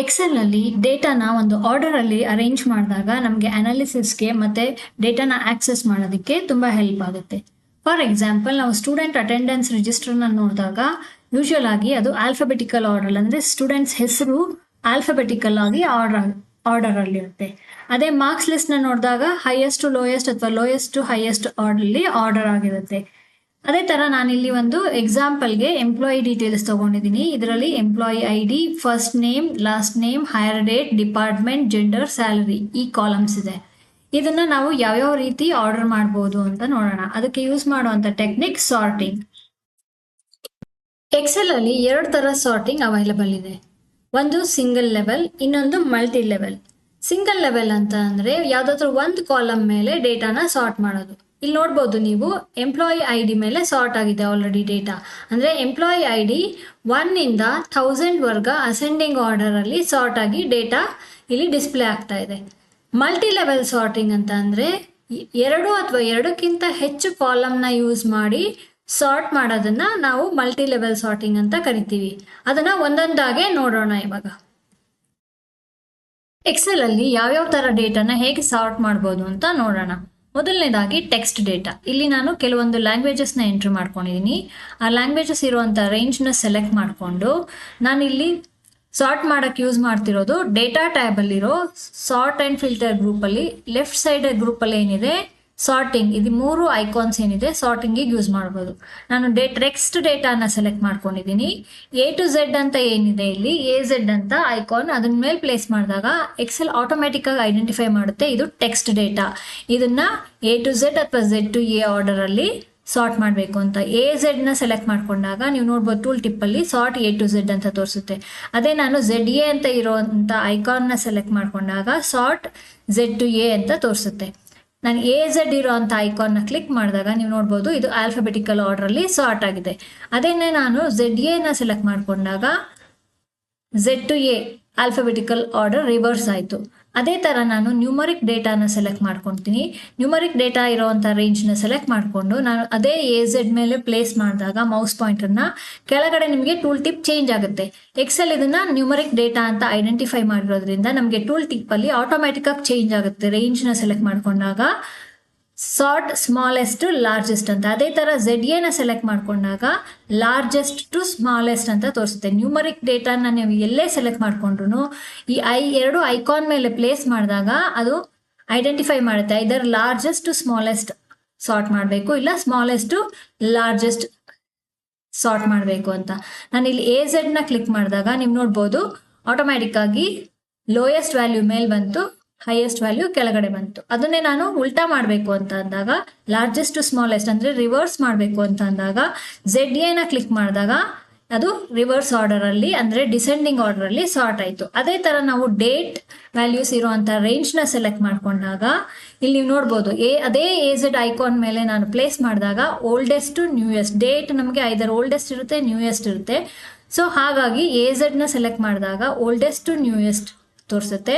ಎಕ್ಸೆಲ್‌ನಲ್ಲಿ ಡೇಟಾನ ಒಂದು ಆರ್ಡರಲ್ಲಿ ಅರೇಂಜ್ ಮಾಡಿದಾಗ ನಮಗೆ ಅನಾಲಿಸಿಸ್‌ಗೆ ಮತ್ತೆ ಡೇಟಾನ ಆಕ್ಸೆಸ್ ಮಾಡೋದಕ್ಕೆ ತುಂಬ ಹೆಲ್ಪ್ ಆಗುತ್ತೆ. ಫಾರ್ ಎಕ್ಸಾಂಪಲ್ ನಾವು ಸ್ಟೂಡೆಂಟ್ ಅಟೆಂಡೆನ್ಸ್ ರಿಜಿಸ್ಟರ್ನ ನೋಡಿದಾಗ ಯೂಶುವಲ್ ಆಗಿ ಅದು ಆಲ್ಫಾಬೆಟಿಕಲ್ ಆರ್ಡರ್ ಅಂದರೆ ಸ್ಟೂಡೆಂಟ್ಸ್ ಹೆಸರು ಆಲ್ಫಾಬೆಟಿಕಲ್ ಆಗಿ ಆರ್ಡರಲ್ಲಿರುತ್ತೆ. ಅದೇ ಮಾರ್ಕ್ಸ್ ಲಿಸ್ಟ್ನ ನೋಡಿದಾಗ ಹೈಯೆಸ್ಟ್ ಟು ಲೋಯೆಸ್ಟ್ ಅಥವಾ ಲೋಯೆಸ್ಟ್ ಟು ಹೈಯೆಸ್ಟ್ ಆರ್ಡರ್ ಆಗಿರುತ್ತೆ. ಅದೇ ಥರ ನಾನಿಲ್ಲಿ ಒಂದು ಎಕ್ಸಾಂಪಲ್ಗೆ ಎಂಪ್ಲಾಯಿ ಡೀಟೇಲ್ಸ್ ತೊಗೊಂಡಿದ್ದೀನಿ. ಇದರಲ್ಲಿ employee I D, first name, last name, higher date, department, gender, salary ಈ ಕಾಲಮ್ಸ್ ಇದೆ. ಇದನ್ನು ನಾವು ಯಾವ್ಯಾವ ರೀತಿ ಆರ್ಡರ್ ಮಾಡ್ಬೋದು ಅಂತ ನೋಡೋಣ. ಅದಕ್ಕೆ ಯೂಸ್ ಮಾಡುವಂಥ ಟೆಕ್ನಿಕ್ ಸಾರ್ಟಿಂಗ್. ಎಕ್ಸೆಲಲ್ಲಿ ಎರಡು ಥರ ಸಾರ್ಟಿಂಗ್ ಅವೈಲಬಲ್ ಇದೆ. ಒಂದು ಸಿಂಗಲ್ ಲೆವೆಲ್, ಇನ್ನೊಂದು ಮಲ್ಟಿ ಲೆವೆಲ್. ಸಿಂಗಲ್ ಲೆವೆಲ್ ಅಂತ ಅಂದರೆ ಯಾವುದಾದ್ರೂ ಒಂದು ಕಾಲಮ್ ಮೇಲೆ ಡೇಟಾನ ಸಾರ್ಟ್ ಮಾಡೋದು. ಇಲ್ಲಿ ನೋಡ್ಬೋದು ನೀವು ಎಂಪ್ಲಾಯಿ ಐ ಡಿ ಮೇಲೆ ಸಾರ್ಟ್ ಆಗಿದೆ ಆಲ್ರೆಡಿ ಡೇಟಾ. ಅಂದರೆ ಎಂಪ್ಲಾಯಿ ಐ ಡಿ 1ಇಂದ 1000 ಅಸೆಂಡಿಂಗ್ ಆರ್ಡರಲ್ಲಿ ಸಾರ್ಟ್ ಆಗಿ ಡೇಟಾ ಇಲ್ಲಿ ಡಿಸ್ಪ್ಲೇ ಆಗ್ತಾ ಇದೆ. ಮಲ್ಟಿ ಲೆವೆಲ್ ಸಾರ್ಟಿಂಗ್ ಅಂತ ಅಂದರೆ ಎರಡು ಅಥವಾ ಎರಡಕ್ಕಿಂತ ಹೆಚ್ಚು ಕಾಲಮ್ನ ಯೂಸ್ ಮಾಡಿ ಸಾರ್ಟ್ ಮಾಡೋದನ್ನು ನಾವು ಮಲ್ಟಿ ಲೆವೆಲ್ ಸಾರ್ಟಿಂಗ್ ಅಂತ ಕರಿತೀವಿ. ಅದನ್ನು ಒಂದೊಂದಾಗೆ ನೋಡೋಣ ಇವಾಗ. ಎಕ್ಸೆಲಲ್ಲಿ ಯಾವ್ಯಾವ ಥರ ಡೇಟಾನ ಹೇಗೆ ಸಾರ್ಟ್ ಮಾಡ್ಬೋದು ಅಂತ ನೋಡೋಣ. ಮೊದಲನೇದಾಗಿ ಟೆಕ್ಸ್ಟ್ ಡೇಟಾ. ಇಲ್ಲಿ ನಾನು ಕೆಲವೊಂದು ಲ್ಯಾಂಗ್ವೇಜಸ್ನ ಎಂಟ್ರಿ ಮಾಡ್ಕೊಂಡಿದ್ದೀನಿ. ಆ ಲ್ಯಾಂಗ್ವೇಜಸ್ ಇರುವಂಥ ರೇಂಜ್ನ ಸೆಲೆಕ್ಟ್ ಮಾಡಿಕೊಂಡು ನಾನಿಲ್ಲಿ ಸಾರ್ಟ್ ಮಾಡೋಕ್ಕೆ ಯೂಸ್ ಮಾಡ್ತಿರೋದು ಡೇಟಾ ಟ್ಯಾಬಲ್ಲಿರೋ ಸಾರ್ಟ್ ಆ್ಯಂಡ್ ಫಿಲ್ಟರ್ ಗ್ರೂಪಲ್ಲಿ ಲೆಫ್ಟ್ ಸೈಡ್ ಗ್ರೂಪಲ್ಲಿ ಏನಿದೆ ಸಾರ್ಟಿಂಗ್, ಇದು 3 ಐಕಾನ್ಸ್ ಏನಿದೆ ಸಾರ್ಟಿಂಗಿಗೆ ಯೂಸ್ ಮಾಡ್ಬೋದು. ನಾನು ಟೆಕ್ಸ್ಟ್ ಡೇಟಾನ ಸೆಲೆಕ್ಟ್ ಮಾಡ್ಕೊಂಡಿದ್ದೀನಿ. ಎ ಟು ಝೆಡ್ ಅಂತ ಏನಿದೆ ಇಲ್ಲಿ AZ ಅಂತ ಐಕಾನ್ ಅದನ್ನ ಮೇಲೆ ಪ್ಲೇಸ್ ಮಾಡಿದಾಗ ಎಕ್ಸೆಲ್ ಆಟೋಮ್ಯಾಟಿಕ್ಕಾಗಿ ಐಡೆಂಟಿಫೈ ಮಾಡುತ್ತೆ ಇದು ಟೆಕ್ಸ್ಟ್ ಡೇಟಾ. ಇದನ್ನು A to Z ಅಥವಾ Z to A ಆರ್ಡರಲ್ಲಿ ಸಾರ್ಟ್ ಮಾಡಬೇಕು ಅಂತ. AZನ ಸೆಲೆಕ್ಟ್ ಮಾಡ್ಕೊಂಡಾಗ ನೀವು ನೋಡ್ಬೋದು ಟೂಲ್ ಟಿಪ್ಪಲ್ಲಿ ಸಾರ್ಟ್ A to Z ಅಂತ ತೋರಿಸುತ್ತೆ. ಅದೇ ನಾನು ZA ಅಂತ ಇರೋವಂಥ ಐಕಾನ್ನ ಸೆಲೆಕ್ಟ್ ಮಾಡ್ಕೊಂಡಾಗ ಸಾರ್ಟ್ Z to A ಅಂತ ತೋರಿಸುತ್ತೆ. ನಾನು AZ ಇರೋ ಅಂಥ ಐಕಾನ್ನ ಕ್ಲಿಕ್ ಮಾಡಿದಾಗ ನೀವು ನೋಡ್ಬೋದು ಇದು ಆಲ್ಫಾಬೆಟಿಕಲ್ ಆರ್ಡ್ರಲ್ಲಿ ಸಾರ್ಟ್ ಆಗಿದೆ. ಅದೇನೇ ನಾನು ZAನ ಸೆಲೆಕ್ಟ್ ಮಾಡಿಕೊಂಡಾಗ Z to A alphabetical order reverse ಆಯಿತು. ಅದೇ ಥರ ನಾನು ನ್ಯೂಮರಿಕ್ ಡೇಟಾನ ಸೆಲೆಕ್ಟ್ ಮಾಡ್ಕೊತೀನಿ. ನ್ಯೂಮರಿಕ್ ಡೇಟಾ ಇರೋವಂಥ ರೇಂಜ್ನ ಸೆಲೆಕ್ಟ್ ಮಾಡಿಕೊಂಡು ನಾನು ಅದೇ AZ ಮೇಲೆ ಪ್ಲೇಸ್ ಮಾಡಿದಾಗ ಮೌಸ್ ಪಾಯಿಂಟರ್ನ ಕೆಳಗಡೆ ನಿಮಗೆ ಟೂಲ್ ಟಿಪ್ ಚೇಂಜ್ ಆಗುತ್ತೆ. ಎಕ್ಸೆಲ್ ಇದನ್ನು ನ್ಯೂಮರಿಕ್ ಡೇಟಾ ಅಂತ ಐಡೆಂಟಿಫೈ ಮಾಡಿರೋದ್ರಿಂದ ನಮಗೆ ಟೂಲ್ ಟಿಪ್ಪಲ್ಲಿ ಆಟೋಮ್ಯಾಟಿಕ್ಕಾಗಿ ಚೇಂಜ್ ಆಗುತ್ತೆ. ರೇಂಜ್ನ ಸೆಲೆಕ್ಟ್ ಮಾಡಿಕೊಂಡಾಗ ಸಾರ್ಟ್ ಸ್ಮಾಲೆಸ್ಟ್ ಟು ಲಾರ್ಜೆಸ್ಟ್ ಅಂತ. ಅದೇ ಥರ ZAನ ಸೆಲೆಕ್ಟ್ ಮಾಡಿಕೊಂಡಾಗ ಲಾರ್ಜೆಸ್ಟ್ ಟು ಸ್ಮಾಲೆಸ್ಟ್ ಅಂತ ತೋರಿಸುತ್ತೆ. ನ್ಯೂಮರಿಕ್ ಡೇಟಾನ ನೀವು ಎಲ್ಲೇ ಸೆಲೆಕ್ಟ್ ಮಾಡಿಕೊಂಡ್ರು ಈ ಎರಡು ಐಕಾನ್ ಮೇಲೆ ಪ್ಲೇಸ್ ಮಾಡಿದಾಗ ಅದು ಐಡೆಂಟಿಫೈ ಮಾಡುತ್ತೆ ಇದರ ಲಾರ್ಜೆಸ್ಟ್ ಟು ಸ್ಮಾಲೆಸ್ಟ್ ಸಾರ್ಟ್ ಮಾಡಬೇಕು ಇಲ್ಲ ಸ್ಮಾಲೆಸ್ಟ್ ಟು ಲಾರ್ಜೆಸ್ಟ್ ಸಾರ್ಟ್ ಮಾಡಬೇಕು ಅಂತ. ನಾನು ಇಲ್ಲಿ AZನ ಕ್ಲಿಕ್ ಮಾಡಿದಾಗ ನೀವು ನೋಡ್ಬೋದು ಆಟೋಮ್ಯಾಟಿಕ್ಕಾಗಿ ಲೋಯೆಸ್ಟ್ ವ್ಯಾಲ್ಯೂ ಮೇಲೆ ಬಂತು, ಹೈಯೆಸ್ಟ್ ವ್ಯಾಲ್ಯೂ ಕೆಳಗಡೆ ಬಂತು. ಅದನ್ನೇ ನಾನು ಉಲ್ಟಾ ಮಾಡಬೇಕು ಅಂತ ಅಂದಾಗ ಲಾರ್ಜೆಸ್ಟ್ ಟು ಸ್ಮಾಲೆಸ್ಟ್ ಅಂದರೆ ರಿವರ್ಸ್ ಮಾಡಬೇಕು ಅಂತ ಅಂದಾಗ ZAನ ಕ್ಲಿಕ್ ಮಾಡಿದಾಗ ಅದು ರಿವರ್ಸ್ ಆರ್ಡರಲ್ಲಿ ಅಂದರೆ ಡಿಸೆಂಡಿಂಗ್ ಆರ್ಡರಲ್ಲಿ ಸಾರ್ಟ್ ಆಯಿತು. ಅದೇ ಥರ ನಾವು ಡೇಟ್ ವ್ಯಾಲ್ಯೂಸ್ ಇರುವಂಥ ರೇಂಜ್ನ ಸೆಲೆಕ್ಟ್ ಮಾಡಿಕೊಂಡಾಗ ಇಲ್ಲಿ ನೀವು ನೋಡ್ಬೋದು ಅದೇ AZ ಐಕಾನ್ ಮೇಲೆ ನಾನು ಪ್ಲೇಸ್ ಮಾಡಿದಾಗ ಓಲ್ಡೆಸ್ಟ್ ಟು ನ್ಯೂಯೆಸ್ಟ್, ಡೇಟ್ ನಮಗೆ ಐದರ್ ಓಲ್ಡೆಸ್ಟ್ ಇರುತ್ತೆ ನ್ಯೂಯೆಸ್ಟ್ ಇರುತ್ತೆ. ಸೊ ಹಾಗಾಗಿ AZನ ಸೆಲೆಕ್ಟ್ ಮಾಡಿದಾಗ ಓಲ್ಡೆಸ್ಟ್ ಟು ನ್ಯೂಯೆಸ್ಟ್ ತೋರಿಸುತ್ತೆ.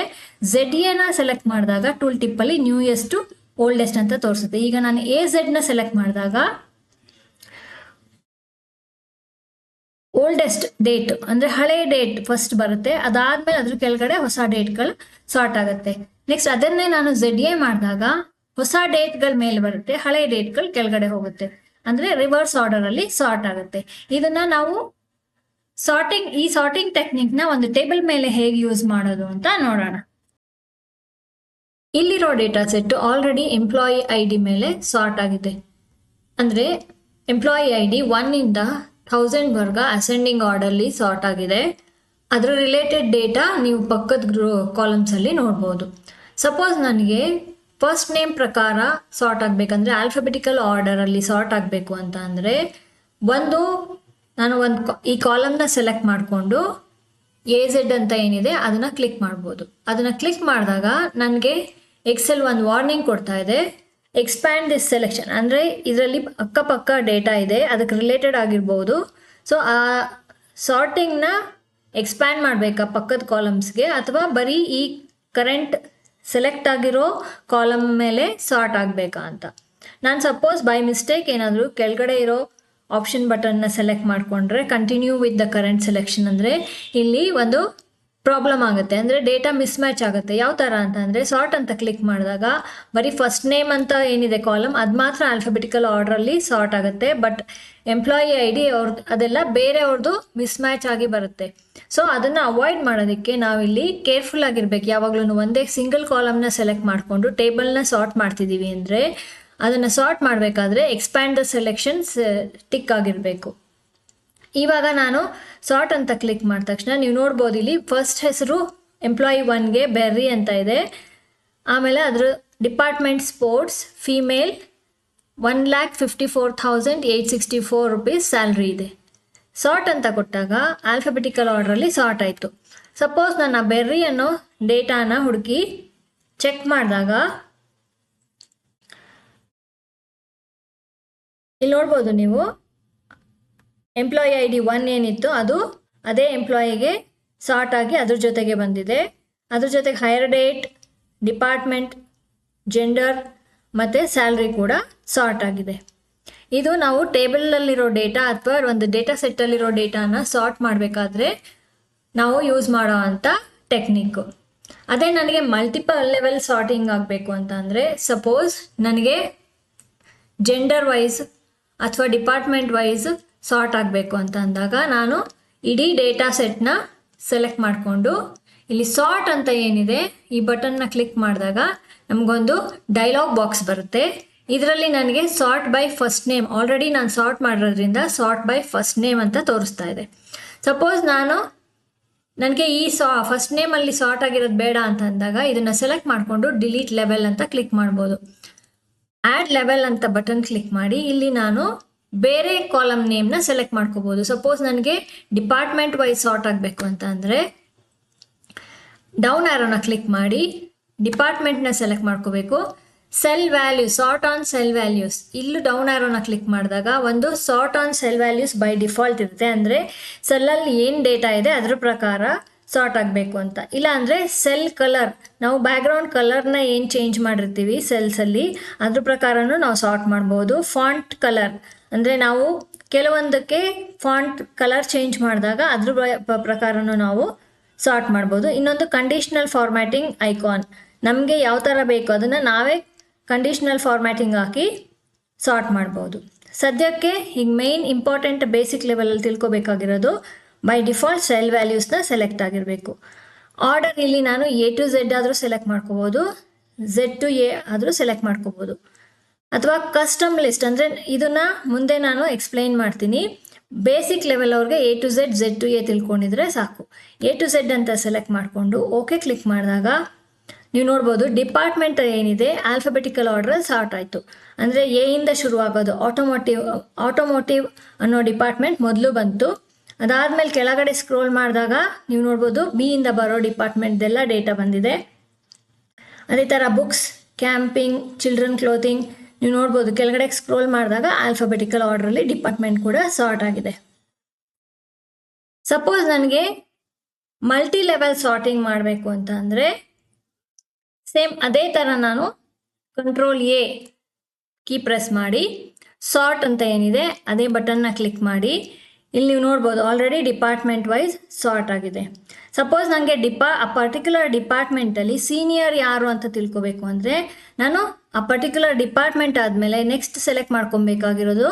ZAನ ಸೆಲೆಕ್ಟ್ ಮಾಡಿದಾಗ ಟೂಲ್ ಟಿಪ್ಪಲ್ಲಿ ನ್ಯೂಯೆಸ್ಟ್ ಟು ಓಲ್ಡೆಸ್ಟ್ ಅಂತ ತೋರಿಸುತ್ತೆ. ಈಗ ನಾನು AZನ ಸೆಲೆಕ್ಟ್ ಮಾಡಿದಾಗ ಓಲ್ಡೆಸ್ಟ್ ಡೇಟ್ ಅಂದರೆ ಹಳೆ ಡೇಟ್ ಫಸ್ಟ್ ಬರುತ್ತೆ, ಅದಾದ್ಮೇಲೆ ಅದ್ರ ಕೆಳಗಡೆ ಹೊಸ ಡೇಟ್ಗಳು ಸಾರ್ಟ್ ಆಗುತ್ತೆ. ನೆಕ್ಸ್ಟ್ ಅದನ್ನೇ ನಾನು ZA ಮಾಡಿದಾಗ ಹೊಸ ಡೇಟ್ಗಳ ಮೇಲೆ ಬರುತ್ತೆ, ಹಳೆ ಡೇಟ್ಗಳು ಕೆಳಗಡೆ ಹೋಗುತ್ತೆ, ಅಂದರೆ ರಿವರ್ಸ್ ಆರ್ಡರಲ್ಲಿ ಸಾರ್ಟ್ ಆಗುತ್ತೆ. ಇದನ್ನ ನಾವು ಈ ಸಾರ್ಟಿಂಗ್ ಟೆಕ್ನಿಕ್ನ ಒಂದು ಟೇಬಲ್ ಮೇಲೆ ಹೇಗೆ ಯೂಸ್ ಮಾಡೋದು ಅಂತ ನೋಡೋಣ. ಇಲ್ಲಿರೋ data set already employee I D ಮೇಲೆ ಸಾರ್ಟ್ ಆಗಿದೆ. ಅಂದರೆ ಎಂಪ್ಲಾಯಿ ಐ ಡಿ 1ಇಂದ 1000 ಅಸೆಂಡಿಂಗ್ ಆರ್ಡರ್ಲಿ ಸಾರ್ಟ್ ಆಗಿದೆ. ಅದರ ರಿಲೇಟೆಡ್ ಡೇಟಾ ನೀವು ಪಕ್ಕದ ಕಾಲಮ್ಸಲ್ಲಿ ನೋಡ್ಬೋದು. ಸಪೋಸ್ ನನಗೆ ಫಸ್ಟ್ ನೇಮ್ ಪ್ರಕಾರ ಸಾರ್ಟ್ ಆಗಬೇಕಂದ್ರೆ ಆಲ್ಫಾಬೆಟಿಕಲ್ ಆರ್ಡರಲ್ಲಿ ಸಾರ್ಟ್ ಆಗಬೇಕು ಅಂತ ಅಂದರೆ ನಾನು ಈ ಕಾಲಮ್ನ ಸೆಲೆಕ್ಟ್ ಮಾಡಿಕೊಂಡು AZ ಅಂತ ಏನಿದೆ ಅದನ್ನು ಕ್ಲಿಕ್ ಮಾಡ್ಬೋದು. ಅದನ್ನು ಕ್ಲಿಕ್ ಮಾಡಿದಾಗ ನನಗೆ ಎಕ್ಸೆಲ್ ಒಂದು ವಾರ್ನಿಂಗ್ ಕೊಡ್ತಾ ಇದೆ, ಎಕ್ಸ್ಪ್ಯಾಂಡ್ ದಿಸ್ ಸೆಲೆಕ್ಷನ್. ಅಂದರೆ ಇದರಲ್ಲಿ ಅಕ್ಕಪಕ್ಕ ಡೇಟಾ ಇದೆ, ಅದಕ್ಕೆ ರಿಲೇಟೆಡ್ ಆಗಿರ್ಬೋದು. ಸೊ ಆ ಸಾರ್ಟಿಂಗ್ನ ಎಕ್ಸ್ಪ್ಯಾಂಡ್ ಮಾಡಬೇಕಾ ಪಕ್ಕದ ಕಾಲಮ್ಸ್ಗೆ ಅಥವಾ ಬರೀ ಈ ಕರೆಂಟ್ ಸೆಲೆಕ್ಟ್ ಆಗಿರೋ ಕಾಲಮ್ ಮೇಲೆ ಸಾರ್ಟ್ ಆಗಬೇಕಾ ಅಂತ. ನಾನು ಸಪೋಸ್ ಬೈ ಮಿಸ್ಟೇಕ್ ಏನಾದರೂ ಕೆಳಗಡೆ ಇರೋ ಆಪ್ಷನ್ ಬಟನ್ನ ಸೆಲೆಕ್ಟ್ ಮಾಡಿಕೊಂಡ್ರೆ continue with the current selection ಅಂದರೆ ಇಲ್ಲಿ ಒಂದು ಪ್ರಾಬ್ಲಮ್ ಆಗುತ್ತೆ, ಅಂದರೆ ಡೇಟಾ ಮಿಸ್ ಮ್ಯಾಚ್ ಆಗುತ್ತೆ. ಯಾವ ಥರ ಅಂತಂದರೆ ಸಾರ್ಟ್ ಅಂತ ಕ್ಲಿಕ್ ಮಾಡಿದಾಗ ಬರೀ ಫಸ್ಟ್ ನೇಮ್ ಅಂತ ಏನಿದೆ ಕಾಲಮ್ ಅದು ಮಾತ್ರ ಆಲ್ಫಾಬೆಟಿಕಲ್ ಆರ್ಡ್ರಲ್ಲಿ ಸಾರ್ಟ್ ಆಗುತ್ತೆ. ಬಟ್ ಎಂಪ್ಲಾಯಿ ಐ ಡಿ ಅವ್ರದ್ದು ಅದೆಲ್ಲ ಬೇರೆಯವ್ರದ್ದು ಮಿಸ್ ಮ್ಯಾಚ್ ಆಗಿ ಬರುತ್ತೆ. ಸೊ ಅದನ್ನು ಅವಾಯ್ಡ್ ಮಾಡೋದಕ್ಕೆ ನಾವಿಲ್ಲಿ ಕೇರ್ಫುಲ್ ಆಗಿರ್ಬೇಕು. ಯಾವಾಗಲೂ ಒಂದೇ ಸಿಂಗಲ್ ಕಾಲಮ್ನ ಸೆಲೆಕ್ಟ್ ಮಾಡಿಕೊಂಡು ಟೇಬಲ್ನ ಸಾರ್ಟ್ ಮಾಡ್ತಿದ್ದೀವಿ ಅಂದರೆ ಅದನ್ನು ಸಾರ್ಟ್ ಮಾಡಬೇಕಾದ್ರೆ ಎಕ್ಸ್ಪ್ಯಾಂಡ್ ದ ಸೆಲೆಕ್ಷನ್ಸ್ ಟಿಕ್ ಆಗಿರಬೇಕು. ಇವಾಗ ನಾನು ಸಾರ್ಟ್ ಅಂತ ಕ್ಲಿಕ್ ಮಾಡಿದ ತಕ್ಷಣ ನೀವು ನೋಡ್ಬೋದು ಇಲ್ಲಿ ಫಸ್ಟ್ ಹೆಸರು ಎಂಪ್ಲಾಯಿ 1ಗೆ ಬೆರ್ರಿ ಅಂತ ಇದೆ. ಆಮೇಲೆ ಅದರ department sports female 1,54,864 rupees salary ಇದೆ. ಸಾರ್ಟ್ ಅಂತ ಕೊಟ್ಟಾಗ ಆಲ್ಫಾಬೆಟಿಕಲ್ ಆರ್ಡ್ರಲ್ಲಿ ಸಾರ್ಟ್ ಆಯಿತು. ಸಪೋಸ್ ನಾನು ಬೆರ್ರಿ ಅನ್ನೋ ಡೇಟಾನ ಹುಡುಕಿ ಚೆಕ್ ಮಾಡಿದಾಗ ಇಲ್ಲಿ ನೋಡ್ಬೋದು ನೀವು ಎಂಪ್ಲಾಯಿ ಐ ಡಿ 1 ಏನಿತ್ತು ಅದು ಅದೇ ಎಂಪ್ಲಾಯಿಗೆ ಸಾರ್ಟ್ ಆಗಿ ಅದ್ರ ಜೊತೆಗೆ ಬಂದಿದೆ. ಅದ್ರ ಜೊತೆಗೆ ಹೈಯರ್ ಡೇಟ್, ಡಿಪಾರ್ಟ್ಮೆಂಟ್, ಜೆಂಡರ್ ಮತ್ತು ಸ್ಯಾಲ್ರಿ ಕೂಡ ಸಾರ್ಟ್ ಆಗಿದೆ. ಇದು ನಾವು ಟೇಬಲಲ್ಲಿರೋ ಡೇಟಾ ಅಥವಾ ಒಂದು ಡೇಟಾ ಸೆಟ್ಟಲ್ಲಿರೋ ಡೇಟಾನ ಸಾರ್ಟ್ ಮಾಡಬೇಕಾದ್ರೆ ನಾವು ಯೂಸ್ ಮಾಡೋ ಅಂಥ ಟೆಕ್ನಿಕ್ಕು. ಅದೇ ನನಗೆ ಮಲ್ಟಿಪಲ್ ಲೆವೆಲ್ ಸಾರ್ಟಿಂಗ್ ಆಗಬೇಕು ಅಂತ ಅಂದರೆ ಸಪೋಸ್ ನನಗೆ ಜೆಂಡರ್ ವೈಸ್ ಅಥವಾ ಡಿಪಾರ್ಟ್ಮೆಂಟ್ ವೈಸ್ ಸಾರ್ಟ್ ಆಗಬೇಕು ಅಂತ ಅಂದಾಗ ನಾನು ಇಡೀ ಡೇಟಾ ಸೆಟ್ನ ಸೆಲೆಕ್ಟ್ ಮಾಡಿಕೊಂಡು ಇಲ್ಲಿ ಸಾರ್ಟ್ ಅಂತ ಏನಿದೆ ಈ ಬಟನ್ನ ಕ್ಲಿಕ್ ಮಾಡಿದಾಗ ನಮಗೊಂದು ಡೈಲಾಗ್ ಬಾಕ್ಸ್ ಬರುತ್ತೆ. ಇದರಲ್ಲಿ ನನಗೆ sort by first name already ನಾನು ಸಾರ್ಟ್ ಮಾಡಿರೋದ್ರಿಂದ ಸಾರ್ಟ್ ಬೈ ಫಸ್ಟ್ ನೇಮ್ ಅಂತ ತೋರಿಸ್ತಾ ಇದೆ. ಸಪೋಸ್ ನನಗೆ ಈ ಫಸ್ಟ್ ನೇಮಲ್ಲಿ ಸಾರ್ಟ್ ಆಗಿರೋದು ಬೇಡ ಅಂತ ಅಂದಾಗ ಇದನ್ನು ಸೆಲೆಕ್ಟ್ ಮಾಡಿಕೊಂಡು ಡಿಲೀಟ್ ಲೆವೆಲ್ ಅಂತ ಕ್ಲಿಕ್ ಮಾಡ್ಬೋದು. ಆ್ಯಡ್ ಲೆವೆಲ್ ಅಂತ ಬಟನ್ ಕ್ಲಿಕ್ ಮಾಡಿ ಇಲ್ಲಿ ನಾನು ಬೇರೆ ಕಾಲಮ್ ನೇಮ್ನ ಸೆಲೆಕ್ಟ್ ಮಾಡ್ಕೋಬೋದು. ಸಪೋಸ್ ನನಗೆ ಡಿಪಾರ್ಟ್ಮೆಂಟ್ ವೈಸ್ ಸಾರ್ಟ್ ಆಗಬೇಕು ಅಂತ ಅಂದರೆ ಡೌನ್ ಆ್ಯರೋನ ಕ್ಲಿಕ್ ಮಾಡಿ ಡಿಪಾರ್ಟ್ಮೆಂಟ್ನ ಸೆಲೆಕ್ಟ್ ಮಾಡ್ಕೋಬೇಕು. Cell values sort on cell values ಇಲ್ಲೂ ಡೌನ್ ಆ್ಯರೋನ ಕ್ಲಿಕ್ ಮಾಡಿದಾಗ ಒಂದು sort on cell values by default ಇರುತ್ತೆ. ಅಂದರೆ ಸೆಲ್ಲಲ್ಲಿ ಏನು ಡೇಟಾ ಇದೆ ಅದರ ಪ್ರಕಾರ ಸಾರ್ಟ್ ಆಗಬೇಕು ಅಂತ. ಇಲ್ಲ ಅಂದರೆ ಸೆಲ್ ಕಲರ್ ನಾವು ಬ್ಯಾಕ್ಗ್ರೌಂಡ್ ಕಲರ್ನ ಏನು ಚೇಂಜ್ ಮಾಡಿರ್ತೀವಿ ಸೆಲ್ಸಲ್ಲಿ ಅದ್ರ ಪ್ರಕಾರನೂ ನಾವು ಸಾರ್ಟ್ ಮಾಡ್ಬೋದು. ಫಾಂಟ್ ಕಲರ್ ಅಂದರೆ ನಾವು ಕೆಲವೊಂದಕ್ಕೆ ಫಾಂಟ್ ಕಲರ್ ಚೇಂಜ್ ಮಾಡಿದಾಗ ಅದ್ರ ಪ್ರಕಾರನೂ ನಾವು ಸಾರ್ಟ್ ಮಾಡ್ಬೋದು. ಇನ್ನೊಂದು ಕಂಡೀಷ್ನಲ್ ಫಾರ್ಮ್ಯಾಟಿಂಗ್ ಐಕಾನ್ ನಮಗೆ ಯಾವ ಥರ ಬೇಕು ಅದನ್ನು ನಾವೇ ಕಂಡೀಷ್ನಲ್ ಫಾರ್ಮ್ಯಾಟಿಂಗ್ ಹಾಕಿ ಸಾರ್ಟ್ ಮಾಡ್ಬೋದು. ಸದ್ಯಕ್ಕೆ ಈಗ ಮೇಯ್ನ್ ಇಂಪಾರ್ಟೆಂಟ್ ಬೇಸಿಕ್ ಲೆವೆಲಲ್ಲಿ ತಿಳ್ಕೊಬೇಕಾಗಿರೋದು ಬೈ ಡಿಫಾಲ್ಟ್ ಸೆಲ್ ವ್ಯಾಲ್ಯೂಸ್ನ ಸೆಲೆಕ್ಟ್ ಆಗಿರಬೇಕು. ಆರ್ಡರ್ ಇಲ್ಲಿ ನಾನು A to Z ಆದರೂ ಸೆಲೆಕ್ಟ್ ಮಾಡ್ಕೋಬೋದು, Z to A ಆದರೂ ಸೆಲೆಕ್ಟ್ ಮಾಡ್ಕೋಬೋದು. ಅಥವಾ ಕಸ್ಟಮ್ ಲಿಸ್ಟ್ ಅಂದರೆ ಇದನ್ನು ಮುಂದೆ ನಾನು ಎಕ್ಸ್ಪ್ಲೈನ್ ಮಾಡ್ತೀನಿ. ಬೇಸಿಕ್ ಲೆವೆಲ್ ಅವ್ರಿಗೆ A to Z, Z to A ತಿಳ್ಕೊಂಡಿದ್ರೆ ಸಾಕು. A to Z ಅಂತ ಸೆಲೆಕ್ಟ್ ಮಾಡಿಕೊಂಡು ಓಕೆ ಕ್ಲಿಕ್ ಮಾಡಿದಾಗ ನೀವು ನೋಡ್ಬೋದು ಡಿಪಾರ್ಟ್ಮೆಂಟ್ ಏನಿದೆ ಆಲ್ಫಾಬೆಟಿಕಲ್ ಆರ್ಡ್ರಲ್ಲಿ ಸಾರ್ಟ್ ಆಯಿತು. ಅಂದರೆ ಎಯಿಂದ ಶುರುವಾಗೋದು ಆಟೋಮೋಟಿವ್ ಅನ್ನೋ ಡಿಪಾರ್ಟ್ಮೆಂಟ್ ಮೊದಲು ಬಂತು. ಅದಾದಮೇಲೆ ಕೆಳಗಡೆ ಸ್ಕ್ರೋಲ್ ಮಾಡಿದಾಗ ನೀವು ನೋಡ್ಬೋದು ಬಿಯಿಂದ ಬರೋ ಡಿಪಾರ್ಟ್ಮೆಂಟ್ದೆಲ್ಲ ಡೇಟಾ ಬಂದಿದೆ. ಅದೇ ಥರ ಬುಕ್ಸ್, ಕ್ಯಾಂಪಿಂಗ್, ಚಿಲ್ಡ್ರನ್ ಕ್ಲೋತಿಂಗ್ ನೀವು ನೋಡ್ಬೋದು ಕೆಳಗಡೆ ಸ್ಕ್ರೋಲ್ ಮಾಡಿದಾಗ ಆಲ್ಫಾಬೆಟಿಕಲ್ ಆರ್ಡ್ರಲ್ಲಿ ಡಿಪಾರ್ಟ್ಮೆಂಟ್ ಕೂಡ ಸಾರ್ಟ್ ಆಗಿದೆ. ಸಪೋಸ್ ನನಗೆ ಮಲ್ಟಿ ಲೆವೆಲ್ ಸಾರ್ಟಿಂಗ್ ಮಾಡಬೇಕು ಅಂತ ಅಂದರೆ ಸೇಮ್ ಅದೇ ಥರ ನಾನು ಕಂಟ್ರೋಲ್ A ಕೀ ಪ್ರೆಸ್ ಮಾಡಿ ಸಾರ್ಟ್ ಅಂತ ಏನಿದೆ ಅದೇ ಬಟನ್ನ ಕ್ಲಿಕ್ ಮಾಡಿ ಇಲ್ಲಿ ನೀವು ನೋಡ್ಬೋದು ಆಲ್ರೆಡಿ ಡಿಪಾರ್ಟ್ಮೆಂಟ್ ವೈಸ್ ಸಾರ್ಟ್ ಆಗಿದೆ. ಸಪೋಸ್ ನನಗೆ ಆ ಪರ್ಟಿಕ್ಯುಲರ್ ಡಿಪಾರ್ಟ್ಮೆಂಟಲ್ಲಿ ಸೀನಿಯರ್ ಯಾರು ಅಂತ ತಿಳ್ಕೊಬೇಕು ಅಂದರೆ ನಾನು ಆ ಪರ್ಟಿಕ್ಯುಲರ್ ಡಿಪಾರ್ಟ್ಮೆಂಟ್ ಆದಮೇಲೆ ನೆಕ್ಸ್ಟ್ ಸೆಲೆಕ್ಟ್ ಮಾಡ್ಕೊಬೇಕಾಗಿರೋದು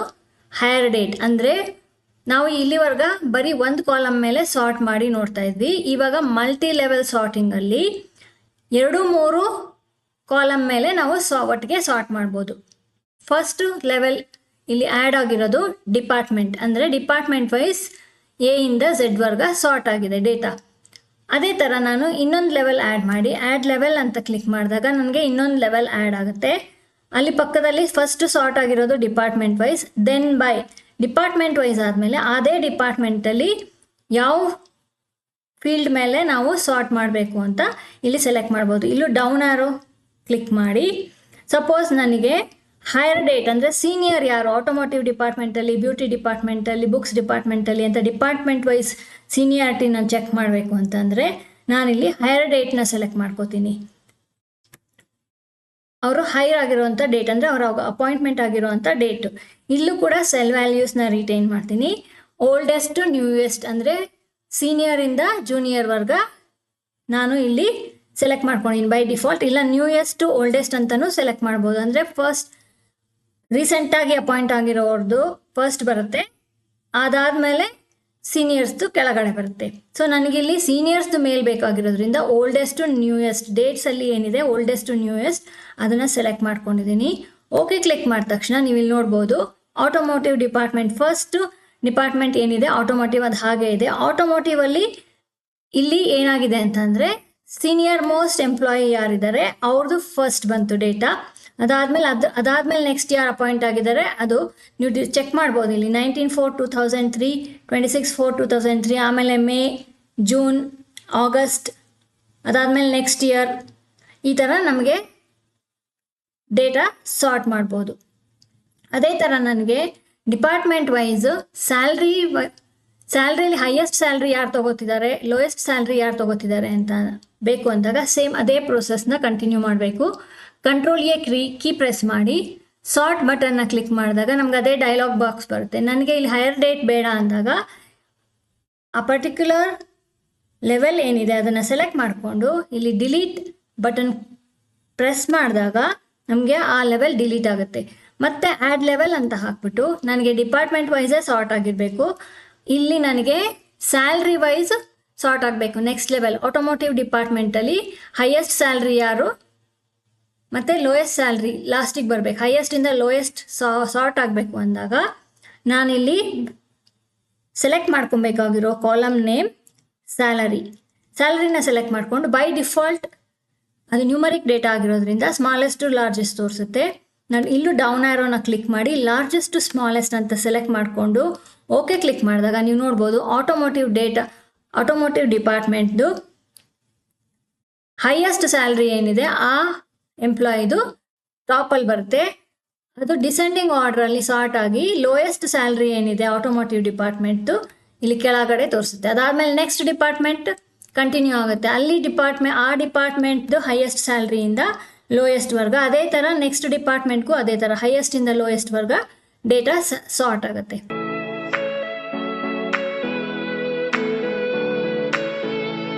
ಹೈಯರ್ ಡೇಟ್. ಅಂದರೆ ನಾವು ಇಲ್ಲಿವರೆಗೆ ಬರೀ ಒಂದು ಕಾಲಮ್ ಮೇಲೆ ಸಾರ್ಟ್ ಮಾಡಿ ನೋಡ್ತಾ ಇದ್ವಿ. ಇವಾಗ ಮಲ್ಟಿ ಲೆವೆಲ್ ಸಾರ್ಟಿಂಗಲ್ಲಿ 2-3 ಕಾಲಮ್ ಮೇಲೆ ನಾವು ಒಟ್ಟಿಗೆ ಸಾರ್ಟ್ ಮಾಡ್ಬೋದು. ಫಸ್ಟ್ ಲೆವೆಲ್ ಇಲ್ಲಿ ಆ್ಯಡ್ ಆಗಿರೋದು ಡಿಪಾರ್ಟ್ಮೆಂಟ್ ಅಂದರೆ ಡಿಪಾರ್ಟ್ಮೆಂಟ್ ವೈಸ್ ಎಯಿಂದ ಝೆಡ್ವರೆಗೆ ಸಾರ್ಟ್ ಆಗಿದೆ ಡೇಟಾ. ಅದೇ ಥರ ನಾನು ಇನ್ನೊಂದು ಲೆವೆಲ್ ಆ್ಯಡ್ ಮಾಡಿ ಆ್ಯಡ್ ಲೆವೆಲ್ ಅಂತ ಕ್ಲಿಕ್ ಮಾಡಿದಾಗ ನನಗೆ ಇನ್ನೊಂದು ಲೆವೆಲ್ ಆ್ಯಡ್ ಆಗುತ್ತೆ. ಅಲ್ಲಿ ಪಕ್ಕದಲ್ಲಿ ಫಸ್ಟ್ ಸಾರ್ಟ್ ಆಗಿರೋದು department wise, then by department wise ಆದಮೇಲೆ ಅದೇ ಡಿಪಾರ್ಟ್ಮೆಂಟಲ್ಲಿ ಯಾವ ಫೀಲ್ಡ್ ಮೇಲೆ ನಾವು ಸಾರ್ಟ್ ಮಾಡಬೇಕು ಅಂತ ಇಲ್ಲಿ ಸೆಲೆಕ್ಟ್ ಮಾಡ್ಬೋದು. ಇಲ್ಲೂ ಡೌನ್ ಆರೋ ಕ್ಲಿಕ್ ಮಾಡಿ ಸಪೋಸ್ ನನಗೆ ಹೈಯರ್ ಡೇಟ್ ಅಂದರೆ ಸೀನಿಯರ್ ಯಾರು ಆಟೋಮೋಟಿವ್ ಡಿಪಾರ್ಟ್ಮೆಂಟಲ್ಲಿ, ಬ್ಯೂಟಿ ಡಿಪಾರ್ಟ್ಮೆಂಟಲ್ಲಿ, ಬುಕ್ಸ್ ಡಿಪಾರ್ಟ್ಮೆಂಟಲ್ಲಿ ಅಂತ ಡಿಪಾರ್ಟ್ಮೆಂಟ್ ವೈಸ್ ಸೀನಿಯಾರಿಟಿನ ಚೆಕ್ ಮಾಡಬೇಕು ಅಂತಂದರೆ ನಾನಿಲ್ಲಿ ಹೈಯರ್ ಡೇಟ್ನ ಸೆಲೆಕ್ಟ್ ಮಾಡ್ಕೋತೀನಿ. ಅವರು ಹೈಯರ್ ಆಗಿರೋವಂಥ ಡೇಟ್ ಅಂದರೆ ಅವರ ಅಪಾಯಿಂಟ್ಮೆಂಟ್ ಆಗಿರೋವಂಥ ಡೇಟು. ಇಲ್ಲೂ ಕೂಡ ಸೆಲ್ ವ್ಯಾಲ್ಯೂಸ್ನ ರಿಟೈನ್ ಮಾಡ್ತೀನಿ. ಓಲ್ಡೆಸ್ಟ್ ಟು ನ್ಯೂಯೆಸ್ಟ್ ಅಂದರೆ ಸೀನಿಯರಿಂದ ಜೂನಿಯರ್ವರೆಗೆ ನಾನು ಇಲ್ಲಿ ಸೆಲೆಕ್ಟ್ ಮಾಡ್ಕೊಂಡಿದ್ದೀನಿ ಬೈ ಡಿಫಾಲ್ಟ್. ಇಲ್ಲ ನ್ಯೂಯೆಸ್ಟ್ ಟು ಓಲ್ಡೆಸ್ಟ್ ಅಂತಲೂ ಸೆಲೆಕ್ಟ್ ಮಾಡ್ಬೋದು. ಅಂದರೆ ಫಸ್ಟ್ ರೀಸೆಂಟಾಗಿ ಅಪಾಯಿಂಟ್ ಆಗಿರೋರ್ದು ಫಸ್ಟ್ ಬರುತ್ತೆ, ಅದಾದಮೇಲೆ ಸೀನಿಯರ್ಸ್ದು ಕೆಳಗಡೆ ಬರುತ್ತೆ. ಸೊ ನನಗಿಲ್ಲಿ ಸೀನಿಯರ್ಸ್ದು ಮೇಲ್ ಬೇಕಾಗಿರೋದ್ರಿಂದ ಓಲ್ಡೆಸ್ಟ್ ಟು ನ್ಯೂಯೆಸ್ಟ್ ಡೇಟ್ಸಲ್ಲಿ ಏನಿದೆ ಓಲ್ಡೆಸ್ಟ್ ಟು ನ್ಯೂಯೆಸ್ಟ್ ಅದನ್ನು ಸೆಲೆಕ್ಟ್ ಮಾಡ್ಕೊಂಡಿದ್ದೀನಿ. ಓಕೆ ಕ್ಲಿಕ್ ಮಾಡಿದ ತಕ್ಷಣ ನೀವು ಇಲ್ಲಿ ನೋಡ್ಬೋದು ಆಟೋಮೋಟಿವ್ ಡಿಪಾರ್ಟ್ಮೆಂಟ್ ಫಸ್ಟ್ ಡಿಪಾರ್ಟ್ಮೆಂಟ್ ಏನಿದೆ ಆಟೋಮೋಟಿವ್ ಅದು ಹಾಗೆ ಇದೆ. ಆಟೋಮೋಟಿವಲ್ಲಿ ಇಲ್ಲಿ ಏನಾಗಿದೆ ಅಂತಂದರೆ ಸೀನಿಯರ್ ಮೋಸ್ಟ್ ಎಂಪ್ಲಾಯಿ ಯಾರಿದ್ದಾರೆ ಅವ್ರದ್ದು ಫಸ್ಟ್ ಬಂತು ಡೇಟಾ. ಅದಾದಮೇಲೆ ನೆಕ್ಸ್ಟ್ ಯಾರು ಅಪಾಯಿಂಟ್ ಆಗಿದ್ದಾರೆ ಅದು ನೀವು ಚೆಕ್ ಮಾಡ್ಬೋದು ಇಲ್ಲಿ 19/4/2003, 26/4/2003, ಆಮೇಲೆ ಮೇ, ಜೂನ್, ಆಗಸ್ಟ್, ಅದಾದಮೇಲೆ ನೆಕ್ಸ್ಟ್ ಇಯರ್, ಈ ಥರ ನಮಗೆ ಡೇಟಾ ಸಾರ್ಟ್ ಮಾಡ್ಬೋದು. ಅದೇ ಥರ ನನಗೆ ಡಿಪಾರ್ಟ್ಮೆಂಟ್ ವೈಸ್ ಸ್ಯಾಲ್ರಿಲಿ ಹೈಯೆಸ್ಟ್ ಸ್ಯಾಲ್ರಿ ಯಾರು ತೊಗೋತಿದ್ದಾರೆ, ಲೋಯೆಸ್ಟ್ ಸ್ಯಾಲ್ರಿ ಯಾರು ತೊಗೋತಿದ್ದಾರೆ ಅಂತ ಬೇಕು ಅಂದಾಗ ಸೇಮ್ ಅದೇ ಪ್ರೊಸೆಸ್ನ ಕಂಟಿನ್ಯೂ ಮಾಡಬೇಕು. ಕಂಟ್ರೋಲ್ಗೆ ಕೀ ಪ್ರೆಸ್ ಮಾಡಿ ಸಾರ್ಟ್ ಬಟನ್ನ ಕ್ಲಿಕ್ ಮಾಡಿದಾಗ ನಮ್ಗೆ ಅದೇ ಡೈಲಾಗ್ ಬಾಕ್ಸ್ ಬರುತ್ತೆ. ನನಗೆ ಇಲ್ಲಿ ಹೈಯರ್ ಡೇಟ್ ಬೇಡ ಅಂದಾಗ ಆ ಪರ್ಟಿಕ್ಯುಲರ್ ಲೆವೆಲ್ ಏನಿದೆ ಅದನ್ನು ಸೆಲೆಕ್ಟ್ ಮಾಡಿಕೊಂಡು ಇಲ್ಲಿ ಡಿಲೀಟ್ ಬಟನ್ ಪ್ರೆಸ್ ಮಾಡಿದಾಗ ನಮಗೆ ಆ ಲೆವೆಲ್ ಡಿಲೀಟ್ ಆಗುತ್ತೆ. ಮತ್ತು ಆ್ಯಡ್ ಲೆವೆಲ್ ಅಂತ ಹಾಕ್ಬಿಟ್ಟು ನನಗೆ ಡಿಪಾರ್ಟ್ಮೆಂಟ್ ವೈಸೇ ಸಾರ್ಟ್ ಆಗಿರಬೇಕು. ಇಲ್ಲಿ ನನಗೆ ಸ್ಯಾಲ್ರಿ ವೈಸ್ ಸಾರ್ಟ್ ಆಗಬೇಕು. ನೆಕ್ಸ್ಟ್ ಲೆವೆಲ್ ಆಟೋಮೋಟಿವ್ ಡಿಪಾರ್ಟ್ಮೆಂಟಲ್ಲಿ ಹೈಯೆಸ್ಟ್ ಸ್ಯಾಲ್ರಿ ಯಾರು ಮತ್ತು ಲೋಯೆಸ್ಟ್ ಸ್ಯಾಲ್ರಿ ಲಾಸ್ಟಿಗೆ ಬರಬೇಕು. ಹೈಯೆಸ್ಟಿಂದ ಲೋಯೆಸ್ಟ್ ಸಾರ್ಟ್ ಆಗಬೇಕು ಅಂದಾಗ ನಾನಿಲ್ಲಿ ಸೆಲೆಕ್ಟ್ ಮಾಡ್ಕೊಬೇಕಾಗಿರೋ ಕಾಲಮ್ ನೇಮ್ ಸ್ಯಾಲರಿನ ಸೆಲೆಕ್ಟ್ ಮಾಡಿಕೊಂಡು ಬೈ ಡಿಫಾಲ್ಟ್ ಅದು ನ್ಯೂಮರಿಕ್ ಡೇಟಾ ಆಗಿರೋದ್ರಿಂದ ಸ್ಮಾಲೆಸ್ಟ್ ಟು ಲಾರ್ಜೆಸ್ಟ್ ತೋರಿಸುತ್ತೆ. ನಾನು ಇಲ್ಲೂ ಡೌನ್ ಆ್ಯರೋನ ಕ್ಲಿಕ್ ಮಾಡಿ ಲಾರ್ಜೆಸ್ಟ್ ಟು ಸ್ಮಾಲೆಸ್ಟ್ ಅಂತ ಸೆಲೆಕ್ಟ್ ಮಾಡಿಕೊಂಡು ಓಕೆ ಕ್ಲಿಕ್ ಮಾಡಿದಾಗ ನೀವು ನೋಡ್ಬೋದು ಆಟೋಮೋಟಿವ್ ಡಿಪಾರ್ಟ್ಮೆಂಟ್ದು ಹೈಯೆಸ್ಟ್ ಸ್ಯಾಲ್ರಿ ಏನಿದೆ ಆ ಎಂಪ್ಲಾಯಿದು ಟಾಪಲ್ಲಿ ಬರುತ್ತೆ. ಅದು ಡಿಸೆಂಡಿಂಗ್ ಆರ್ಡ್ರಲ್ಲಿ ಸಾರ್ಟ್ ಆಗಿ ಲೋಯೆಸ್ಟ್ ಸ್ಯಾಲ್ರಿ ಏನಿದೆ ಆಟೋಮೋಟಿವ್ ಡಿಪಾರ್ಟ್ಮೆಂಟ್ದು ಇಲ್ಲಿ ಕೆಳಗಡೆ ತೋರಿಸುತ್ತೆ. ಅದಾದಮೇಲೆ ನೆಕ್ಸ್ಟ್ ಡಿಪಾರ್ಟ್ಮೆಂಟ್ ಕಂಟಿನ್ಯೂ ಆಗುತ್ತೆ. ಅಲ್ಲಿ ಆ ಡಿಪಾರ್ಟ್ಮೆಂಟ್ದು ಹೈಯೆಸ್ಟ್ ಸ್ಯಾಲ್ರಿಯಿಂದ ಲೋಯೆಸ್ಟ್ ವರ್ಗ, ಅದೇ ಥರ ನೆಕ್ಸ್ಟ್ ಡಿಪಾರ್ಟ್ಮೆಂಟ್ಗೂ ಅದೇ ಥರ ಹೈಯೆಸ್ಟಿಂದ ಲೋಯೆಸ್ಟ್ ವರ್ಗ ಡೇಟಾ ಸಾರ್ಟ್ ಆಗುತ್ತೆ.